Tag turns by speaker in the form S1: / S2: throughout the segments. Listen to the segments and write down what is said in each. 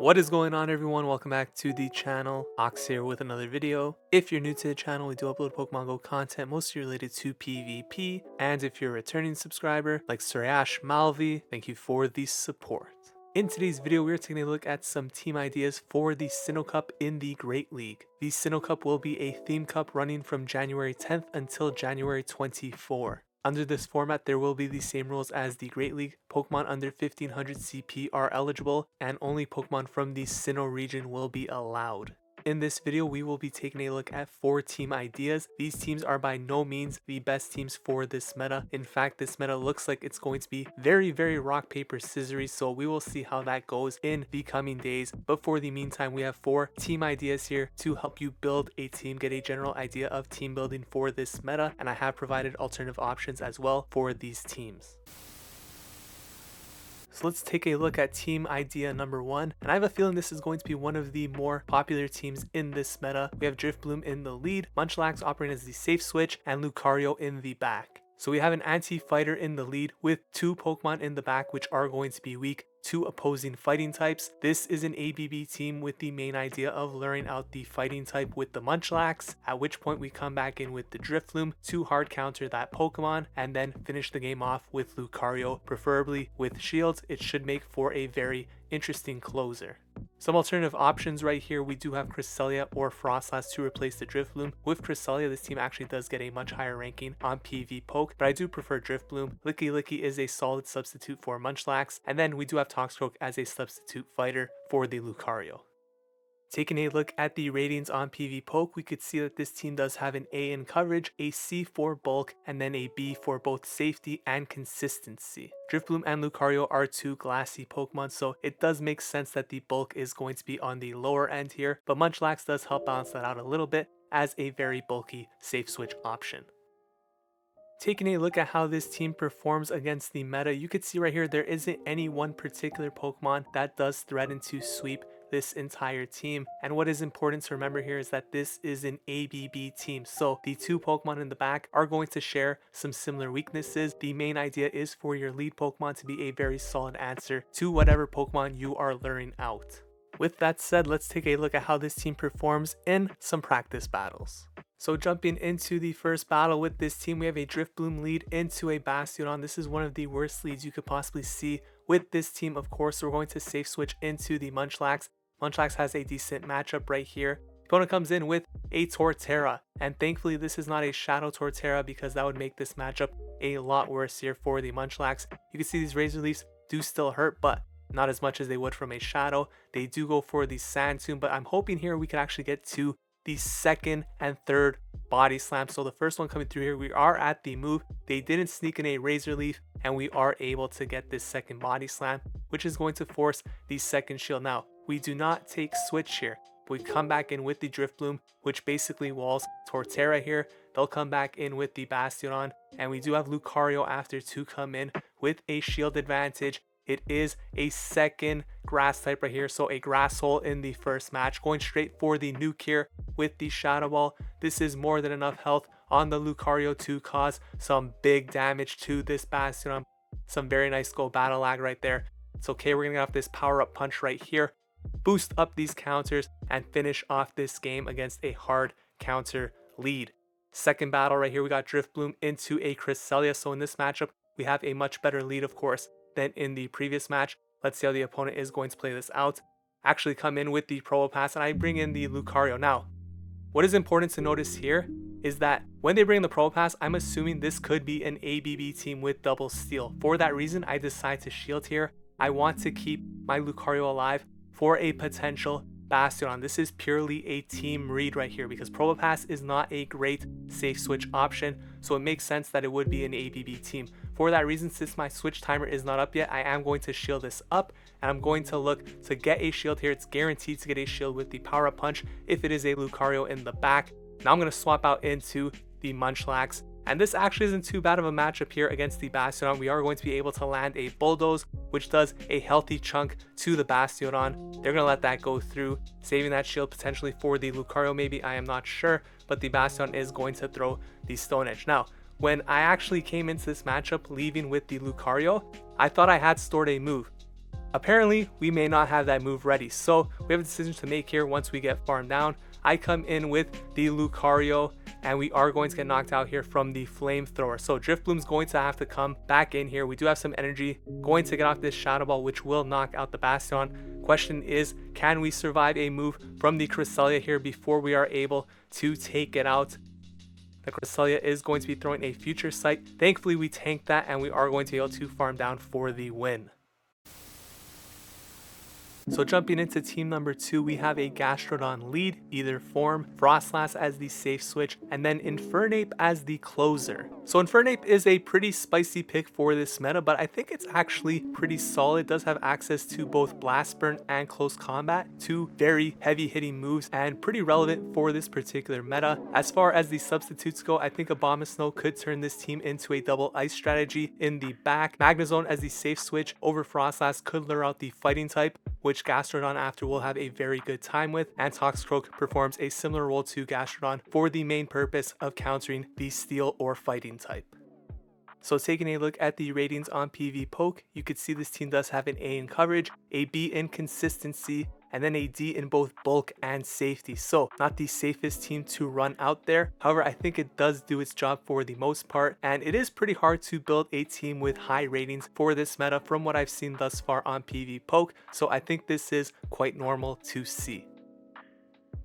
S1: What is going on, everyone? Welcome back to the channel. Ox here with another video. If you're new to the channel, we do upload Pokemon Go content mostly related to PvP, and if you're a returning subscriber like Surayash Malvi, thank you for the support. In today's video, we're taking a look at some team ideas for the Sinnoh Cup in the Great League. The Sinnoh Cup will be a theme cup running from January 10th until January 24th. Under this format, there will be the same rules as the Great League. Pokemon under 1500 CP are eligible, and only Pokemon from the Sinnoh region will be allowed. In this video, we will be taking a look at 4 team ideas. These teams are by no means the best teams for this meta. In fact, this meta looks like it's going to be very rock, paper, scissors, so we will see how that goes in the coming days. But for the meantime, we have 4 team ideas here to help you build a team, get a general idea of team building for this meta, and I have provided alternative options as well for these teams. So let's take a look at team idea number 1, and I have a feeling this is going to be one of the more popular teams in this meta. We have Drifblim in the lead, Munchlax operating as the safe switch, and Lucario in the back. So we have an anti-fighter in the lead with 2 Pokemon in the back which are going to be weak to opposing fighting types. This is an ABB team with the main idea of luring out the fighting type with the Munchlax, at which point we come back in with the Drifblim to hard counter that Pokemon and then finish the game off with Lucario, preferably with shields. It should make for a very interesting closer. Some alternative options right here, we do have Cresselia or Froslass to replace the Drifblim. With Cresselia, this team actually does get a much higher ranking on PvPoke, but I do prefer Drifblim. Licky is a solid substitute for Munchlax, and then we do have Toxicroak as a substitute fighter for the Lucario. Taking a look at the ratings on PvPoke, we could see that this team does have an A in coverage, a C for bulk, and then a B for both safety and consistency. Drifblim and Lucario are 2 glassy Pokemon, so it does make sense that the bulk is going to be on the lower end here, but Munchlax does help balance that out a little bit as a very bulky safe switch option. Taking a look at how this team performs against the meta, you could see right here there isn't any one particular Pokemon that does threaten to sweep this entire team, and what is important to remember here is that this is an ABB team, so the 2 Pokemon in the back are going to share some similar weaknesses. The main idea is for your lead Pokemon to be a very solid answer to whatever Pokemon you are luring out. With that said, let's take a look at how this team performs in some practice battles. So jumping into the first battle with this team, we have a Drifblim lead into a Bastiodon. This is one of the worst leads you could possibly see with this team. Of course, we're going to safe switch into the Munchlax. Munchlax has a decent matchup right here. Opponent comes in with a Torterra, and thankfully this is not a Shadow Torterra because that would make this matchup a lot worse here for the Munchlax. You can see these Razor Leafs do still hurt, but not as much as they would from a Shadow. They do go for the Sand Tomb, but I'm hoping here we can actually get to the second and third body slam. So the first one coming through here, we are at the move. They didn't sneak in a Razor Leaf, and we are able to get this second body slam, which is going to force the second shield. Now, we do not take switch here. We come back in with the Drifblim, which basically walls Torterra here. They'll come back in with the Bastiodon, and we do have Lucario after to come in with a shield advantage. It is a second grass type right here, so a grass hole in the first match. Going straight for the nuke here with the Shadow Ball. This is more than enough health on the Lucario to cause some big damage to this Bastiodon. Some very nice go battle lag right there. It's okay, we're gonna have this power up punch right here, boost up these counters, and finish off this game against a hard counter lead. Second battle right here, we got Drifblim into a Cresselia. So in this matchup, we have a much better lead, of course, than in the previous match. Let's see how the opponent is going to play this out. Actually come in with the Probopass, and I bring in the Lucario. Now, what is important to notice here is that when they bring in the Probopass, I'm assuming this could be an ABB team with double steal. For that reason, I decide to shield here. I want to keep my Lucario alive for a potential Bastiodon. This is purely a team read right here because Probopass is not a great safe switch option, so it makes sense that it would be an ABB team. For that reason, since my switch timer is not up yet, I am going to shield this up, and I'm going to look to get a shield here. It's guaranteed to get a shield with the power up punch if it is a Lucario in the back. Now I'm going to swap out into the Munchlax, and this actually isn't too bad of a matchup here against the Bastiodon. We are going to be able to land a Bulldoze, which does a healthy chunk to the Bastiodon. They're going to let that go through, saving that shield potentially for the Lucario maybe, I am not sure, but the Bastiodon is going to throw the Stone Edge. Now, when I actually came into this matchup leaving with the Lucario, I thought I had stored a move. Apparently, we may not have that move ready, so we have a decision to make here once we get farmed down. I come in with the Lucario, and we are going to get knocked out here from the Flamethrower. So Drifblim's going to have to come back in here. We do have some energy, going to get off this Shadow Ball, which will knock out the Bastiodon. Question is, can we survive a move from the Cresselia here before we are able to take it out? The Cresselia is going to be throwing a Future Sight. Thankfully, we tanked that, and we are going to be able to farm down for the win. So jumping into team number 2, we have a Gastrodon lead, either form, Froslass as the safe switch, and then Infernape as the closer. So Infernape is a pretty spicy pick for this meta, but I think it's actually pretty solid. It does have access to both Blast Burn and Close Combat, two very heavy hitting moves and pretty relevant for this particular meta. As far as the substitutes go, I think Abomasnow could turn this team into a double ice strategy in the back. Magnezone as the safe switch over Froslass could lure out the fighting type, which Gastrodon after will have a very good time with, and Toxicroak performs a similar role to Gastrodon for the main purpose of countering the steel or fighting type. So taking a look at the ratings on PvPoke, you could see this team does have an A in coverage, a B in consistency, and then a D in both bulk and safety. So not the safest team to run out there. However, I think it does do its job for the most part, and it is pretty hard to build a team with high ratings for this meta from what I've seen thus far on PvPoke. So I think this is quite normal to see.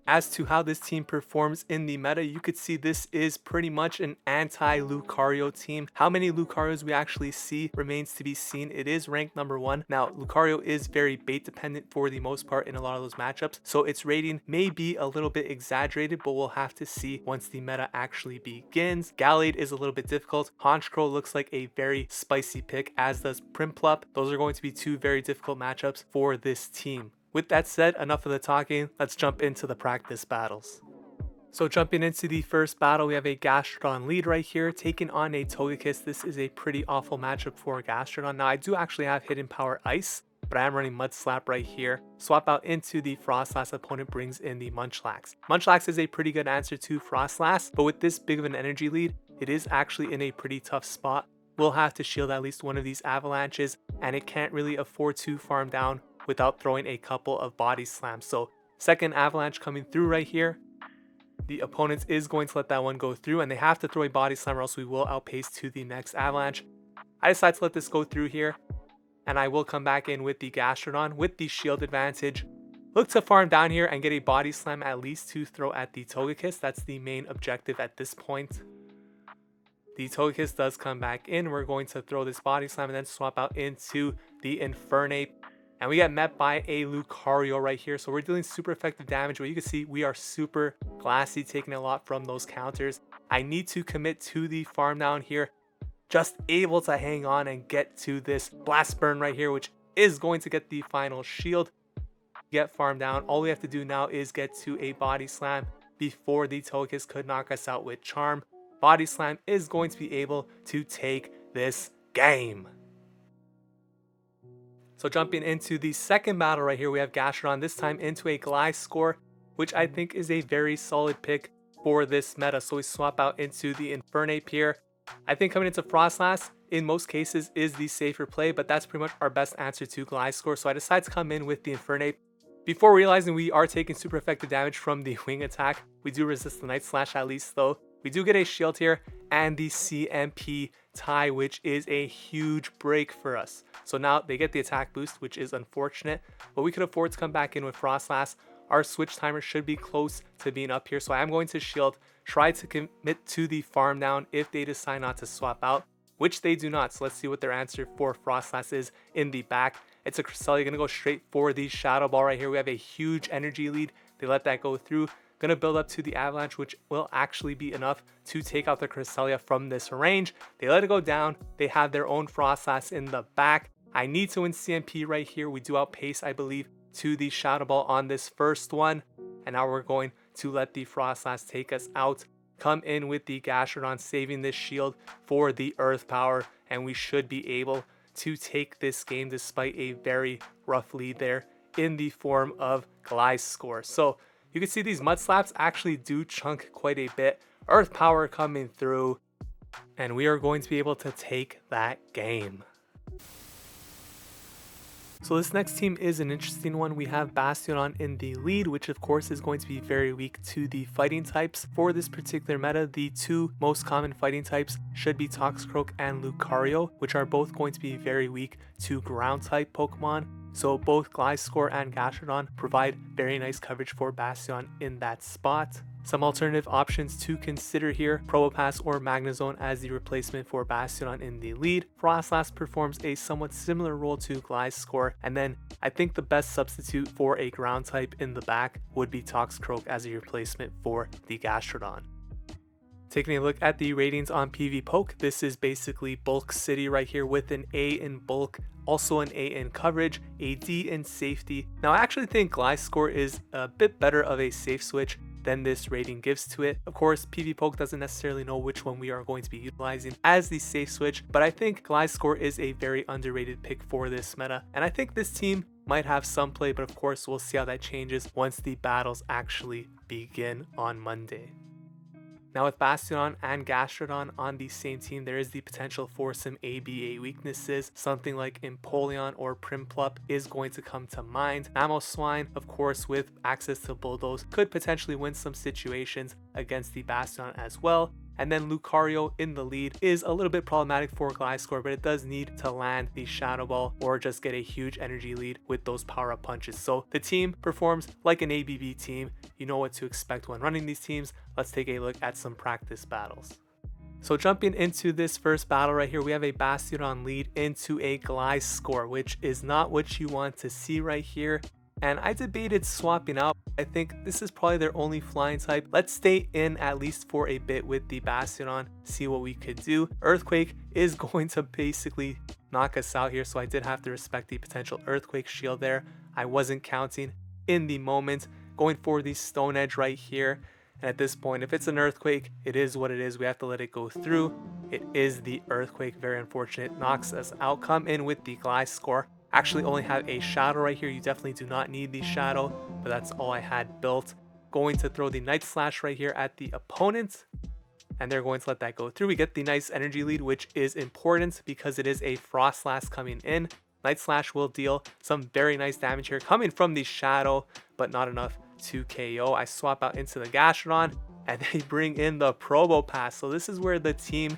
S1: As to how this team performs in the meta, you could see this is pretty much an anti-Lucario team. How many Lucarios we actually see remains to be seen. It is ranked number 1. Now, Lucario is very bait dependent for the most part in a lot of those matchups, so its rating may be a little bit exaggerated, but we'll have to see once the meta actually begins. Gallade is a little bit difficult. Honchkrow looks like a very spicy pick, as does Primplup. Those are going to be two very difficult matchups for this team. With that said, enough of the talking, let's jump into the practice battles. So jumping into the first battle, we have a Gastrodon lead right here, taking on a Togekiss. This is a pretty awful matchup for Gastrodon. Now, I do actually have Hidden Power Ice, but I am running Mud Slap right here. Swap out into the Froslass, opponent brings in the Munchlax. Munchlax is a pretty good answer to Froslass, but with this big of an energy lead, it is actually in a pretty tough spot. We'll have to shield at least one of these avalanches, and it can't really afford to farm down without throwing a couple of body slams. So second avalanche coming through right here. The opponent is going to let that one go through, and they have to throw a body slam or else we will outpace to the next avalanche. I decide to let this go through here, and I will come back in with the Gastrodon with the shield advantage. Look to farm down here and get a body slam at least to throw at the Togekiss. That's the main objective at this point. The Togekiss does come back in. We're going to throw this body slam and then swap out into the Infernape. And we get met by a Lucario right here. So we're dealing super effective damage. But you can see we are super glassy, taking a lot from those counters. I need to commit to the farm down here. Just able to hang on and get to this Blast Burn right here, which is going to get the final shield. Get farm down. All we have to do now is get to a body slam before the Togekiss could knock us out with Charm. Body slam is going to be able to take this game. So jumping into the second battle right here, we have Gastrodon, this time into a Gliscor, which I think is a very solid pick for this meta. So we swap out into the Infernape here. I think coming into Froslass, in most cases, is the safer play, but that's pretty much our best answer to Gliscor. So I decide to come in with the Infernape. Before realizing we are taking super effective damage from the wing attack, we do resist the Night Slash at least though. We do get a shield here and the CMP tie, which is a huge break for us. So now they get the attack boost, which is unfortunate, but we could afford to come back in with Froslass. Our switch timer should be close to being up here. So I am going to shield, try to commit to the farm down if they decide not to swap out, which they do not. So let's see what their answer for Froslass is in the back. It's a Cresselia, gonna go straight for the Shadow Ball right here. We have a huge energy lead. They let that go through. Gonna build up to the avalanche, which will actually be enough to take out the Cresselia from this range. They let it go down. They have their own Froslass in the back. I need to win CMP right here. We do outpace, I believe, to the Shadow Ball on this first one. And now we're going to let the Froslass take us out. Come in with the Gastrodon, saving this shield for the Earth Power. And we should be able to take this game despite a very rough lead there in the form of Gliscor. So you can see these Mud Slaps actually do chunk quite a bit. Earth Power coming through, and we are going to be able to take that game. So this next team is an interesting one. We have Bastiodon in the lead, which of course is going to be very weak to the fighting types. For this particular meta, the two most common fighting types should be Toxicroak and Lucario, which are both going to be very weak to ground type Pokemon. So both Gliscor and Gastrodon provide very nice coverage for Bastiodon in that spot. Some alternative options to consider here: Probopass or Magnezone as the replacement for Bastiodon in the lead. Froslass performs a somewhat similar role to Gliscor, and then I think the best substitute for a ground type in the back would be Toxicroak as a replacement for the Gastrodon. Taking a look at the ratings on PvPoke, this is basically Bulk City right here with an A in bulk, also an A in coverage, a D in safety. Now I actually think Gliscor is a bit better of a safe switch than this rating gives to it. Of course, PvPoke doesn't necessarily know which one we are going to be utilizing as the safe switch, but I think Gliscor is a very underrated pick for this meta, and I think this team might have some play, but of course we'll see how that changes once the battles actually begin on Monday. Now with Bastiodon and Gastrodon on the same team, there is the potential for some ABA weaknesses. Something like Empoleon or Primplup is going to come to mind. Mamoswine, of course, with access to Bulldoze, could potentially win some situations against the Bastiodon as well. And then Lucario in the lead is a little bit problematic for Gliscor, but it does need to land the Shadow Ball or just get a huge energy lead with those power-up punches. So the team performs like an ABB team. You know what to expect when running these teams. Let's take a look at some practice battles. So jumping into this first battle right here, we have a Bastiodon lead into a Gliscor, which is not what you want to see right here. And I debated swapping out. I think this is probably their only flying type. Let's stay in at least for a bit with the Bastiodon, see what we could do. Earthquake is going to basically knock us out here, so I did have to respect the potential Earthquake shield there. I wasn't counting in the moment, going for the Stone Edge right here. And at this point, if it's an Earthquake, it is what it is. We have to let it go through. It is the Earthquake, very unfortunate. Knocks us out. Come in with the Gliscor. Actually only have a Shadow right here. You definitely do not need the Shadow, but that's all I had built. Going to throw the Night Slash right here at the opponent, and they're going to let that go through. We get the nice energy lead, which is important because it is a Froslass coming in. Night Slash will deal some very nice damage here coming from the Shadow, but not enough to KO. I swap out into the Gastrodon, and they bring in the Probopass. So this is where the team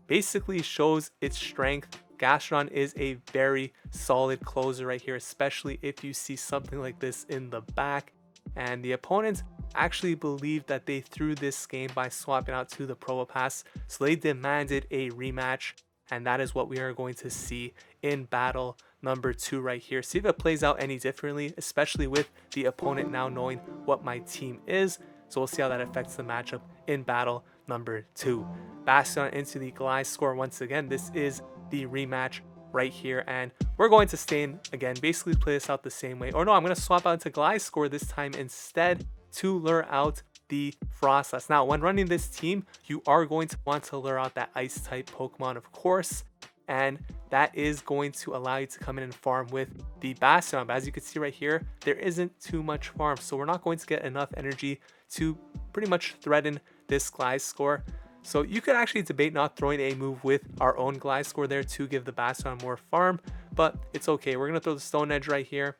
S1: basically shows its strength. Gastrodon is a very solid closer right here, especially if you see something like this in the back. And the opponents actually believe that they threw this game by swapping out to the Probopass, so they demanded a rematch, and that is what we are going to see in battle number 2 right here. See if it plays out any differently, especially with the opponent now knowing what my team is. So we'll see how that affects the matchup in battle number 2. Bastiodon into the Gliscor once again. This is the rematch right here, and we're going to stay in again, basically play this out the same way. Or no, I'm going to swap out to Gliscor this time instead to lure out the Froslass. Now when running this team, you are going to want to lure out that ice type Pokemon, of course, and that is going to allow you to come in and farm with the Bastiodon. But as you can see right here, there isn't too much farm, so we're not going to get enough energy to pretty much threaten this Gliscor. So you could actually debate not throwing a move with our own Gliscor there to give the Bastiodon more farm, but it's okay. We're going to throw the Stone Edge right here.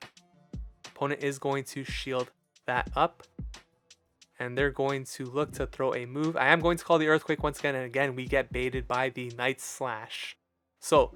S1: Opponent is going to shield that up, and they're going to look to throw a move. I am going to call the Earthquake once again, and again we get baited by the Night Slash. So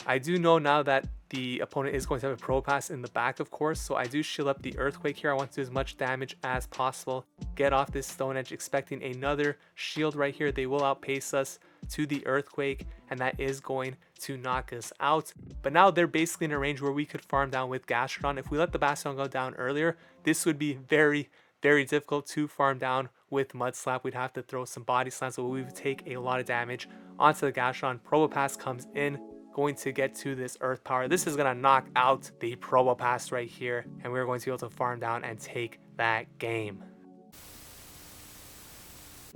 S1: I do know now that the opponent is going to have a Probopass in the back, of course, so I do shield up the Earthquake here. I want to do as much damage as possible, get off this Stone Edge, expecting another shield right here. They will outpace us to the Earthquake, and that is going to knock us out. But now they're basically in a range where we could farm down with Gastrodon. If we let the Bastiodon go down earlier, this would be very difficult to farm down with Mud Slap. We'd have to throw some Body Slams, so we would take a lot of damage onto the Gastrodon. Probopass comes in, going to get to this Earth Power. This is going to knock out the Probopass right here, and we're going to be able to farm down and take that game.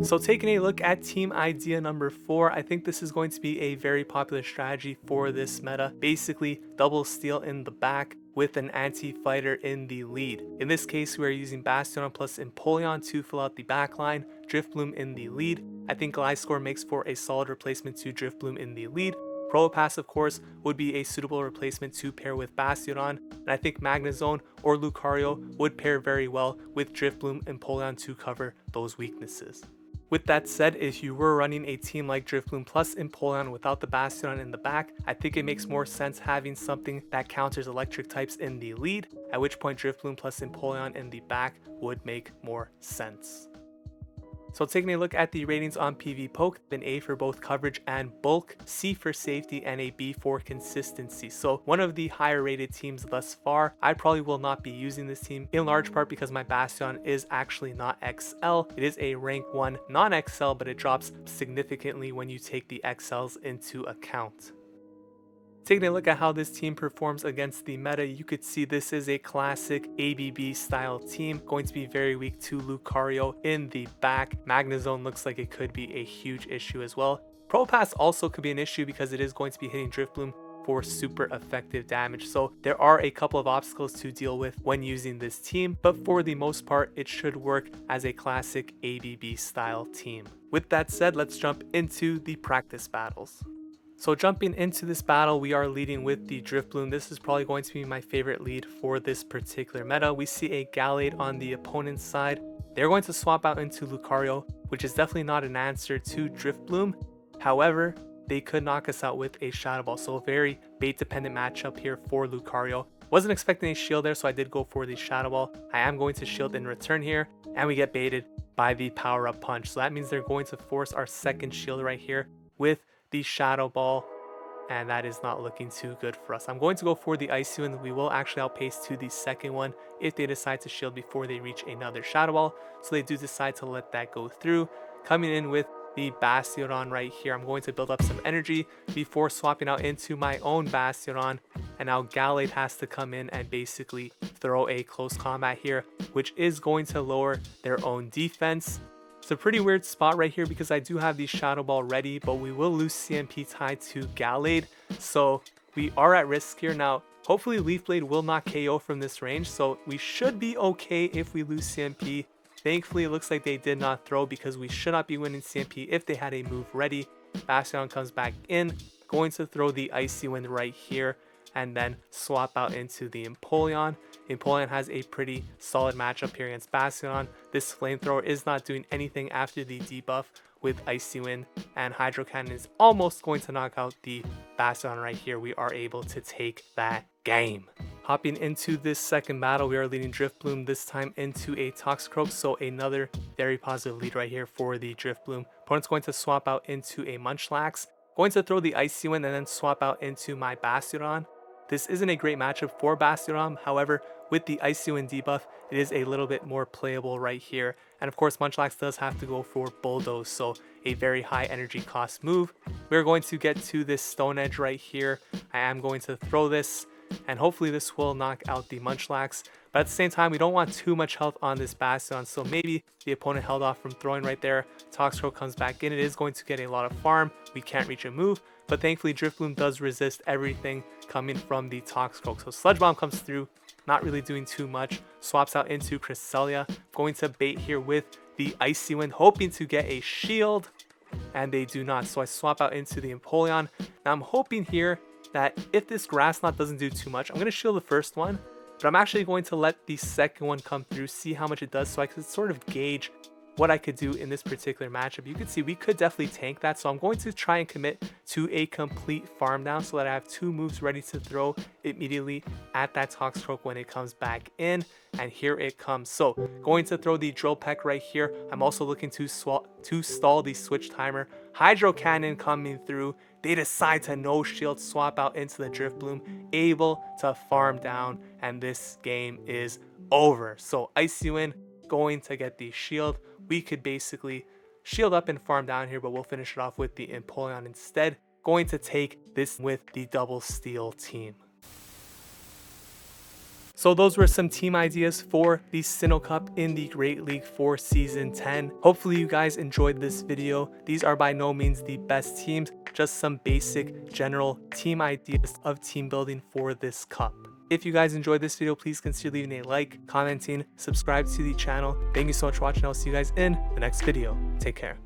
S1: So taking a look at team idea number 4, I think this is going to be a very popular strategy for this meta. Basically, double steal in the back with an anti-fighter in the lead. In this case, we are using Bastiodon plus Empoleon to fill out the backline, Drifblim in the lead. I think Gliscor makes for a solid replacement to Drifblim in the lead. Probopass, of course, would be a suitable replacement to pair with Bastiodon, and I think Magnezone or Lucario would pair very well with Drifblim and Empoleon to cover those weaknesses. With that said, if you were running a team like Drifblim plus Empoleon without the Bastiodon in the back, I think it makes more sense having something that counters electric types in the lead, at which point Drifblim plus Empoleon in the back would make more sense. So taking a look at the ratings on PvPoke, an A for both coverage and bulk, C for safety, and a B for consistency. So one of the higher rated teams thus far. I probably will not be using this team in large part because my Bastiodon is actually not XL. It is a rank 1 non-XL, but it drops significantly when you take the XLs into account. Taking a look at how this team performs against the meta, you could see this is a classic ABB style team, going to be very weak to Lucario in the back. Magnezone looks like it could be a huge issue as well. Probopass also could be an issue because it is going to be hitting Drifblim for super effective damage. So there are a couple of obstacles to deal with when using this team, but for the most part, it should work as a classic ABB style team. With that said, let's jump into the practice battles. So jumping into this battle, we are leading with the Drifblim. This is probably going to be my favorite lead for this particular meta. We see a Gallade on the opponent's side. They're going to swap out into Lucario, which is definitely not an answer to Drifblim. However, they could knock us out with a Shadow Ball. So a very bait dependent matchup here for Lucario. Wasn't expecting a shield there, so I did go for the Shadow Ball. I am going to shield in return here, and we get baited by the Power Up Punch. So that means they're going to force our second shield right here with the Shadow Ball, and that is not looking too good for us. I'm going to go for the Icy Wind. We will actually outpace to the second one if they decide to shield before they reach another Shadow Ball. So they do decide to let that go through. Coming in with the Bastiodon right here. I'm going to build up some energy before swapping out into my own Bastiodon. And now Gallade has to come in and basically throw a close combat here, which is going to lower their own defense. It's a pretty weird spot right here because I do have the Shadow Ball ready, but we will lose CMP tied to Gallade. So we are at risk here. Now, hopefully Leaf Blade will not KO from this range, so we should be okay if we lose CMP. Thankfully, it looks like they did not throw because we should not be winning CMP if they had a move ready. Bastiodon comes back in, going to throw the Icy Wind right here, and then swap out into the Empoleon. Empoleon has a pretty solid matchup here against Bastiodon. This flamethrower is not doing anything after the debuff with Icy Wind, and Hydro Cannon is almost going to knock out the Bastiodon right here. We are able to take that game. Hopping into this second battle, we are leading Drifblim, this time into a Toxicroak, so another very positive lead right here for the Drifblim. Opponent's going to swap out into a Munchlax, going to throw the Icy Wind and then swap out into my Bastiodon. This isn't a great matchup for Bastiodon, however, with the Icy Wind debuff, it is a little bit more playable right here. And of course, Munchlax does have to go for Bulldoze, so a very high energy cost move. We're going to get to this Stone Edge right here. I am going to throw this, and hopefully this will knock out the Munchlax. But at the same time, we don't want too much health on this Bastiodon, so maybe the opponent held off from throwing right there. Toxicroak comes back in. It is going to get a lot of farm. We can't reach a move, but thankfully Drifblim does resist everything coming from the Toxicroak. So Sludge Bomb comes through, not really doing too much. Swaps out into Cresselia, going to bait here with the Icy Wind, hoping to get a shield, and they do not. So I swap out into the Empoleon. Now I'm hoping here that if this Grass Knot doesn't do too much, I'm going to shield the first one, but I'm actually going to let the second one come through, see how much it does, so I could sort of gauge what I could do in this particular matchup. You can see we could definitely tank that, so I'm going to try and commit to a complete farm down so that I have two moves ready to throw immediately at that Toxicroak when it comes back in, and here it comes. So going to throw the Drill Peck right here. I'm also looking to stall the switch timer. Hydro Cannon coming through. They decide to no shield, swap out into the Drifblim, able to farm down, and this game is over. So Icy Wind going to get the shield. We could basically shield up and farm down here, but we'll finish it off with the Empoleon instead. Going to take this with the Double Steel team. So those were some team ideas for the Sinnoh Cup in the Great League for Season 10. Hopefully you guys enjoyed this video. These are by no means the best teams, just some basic general team ideas of team building for this cup. If you guys enjoyed this video, please consider leaving a like, commenting, subscribe to the channel. Thank you so much for watching. I'll see you guys in the next video. Take care.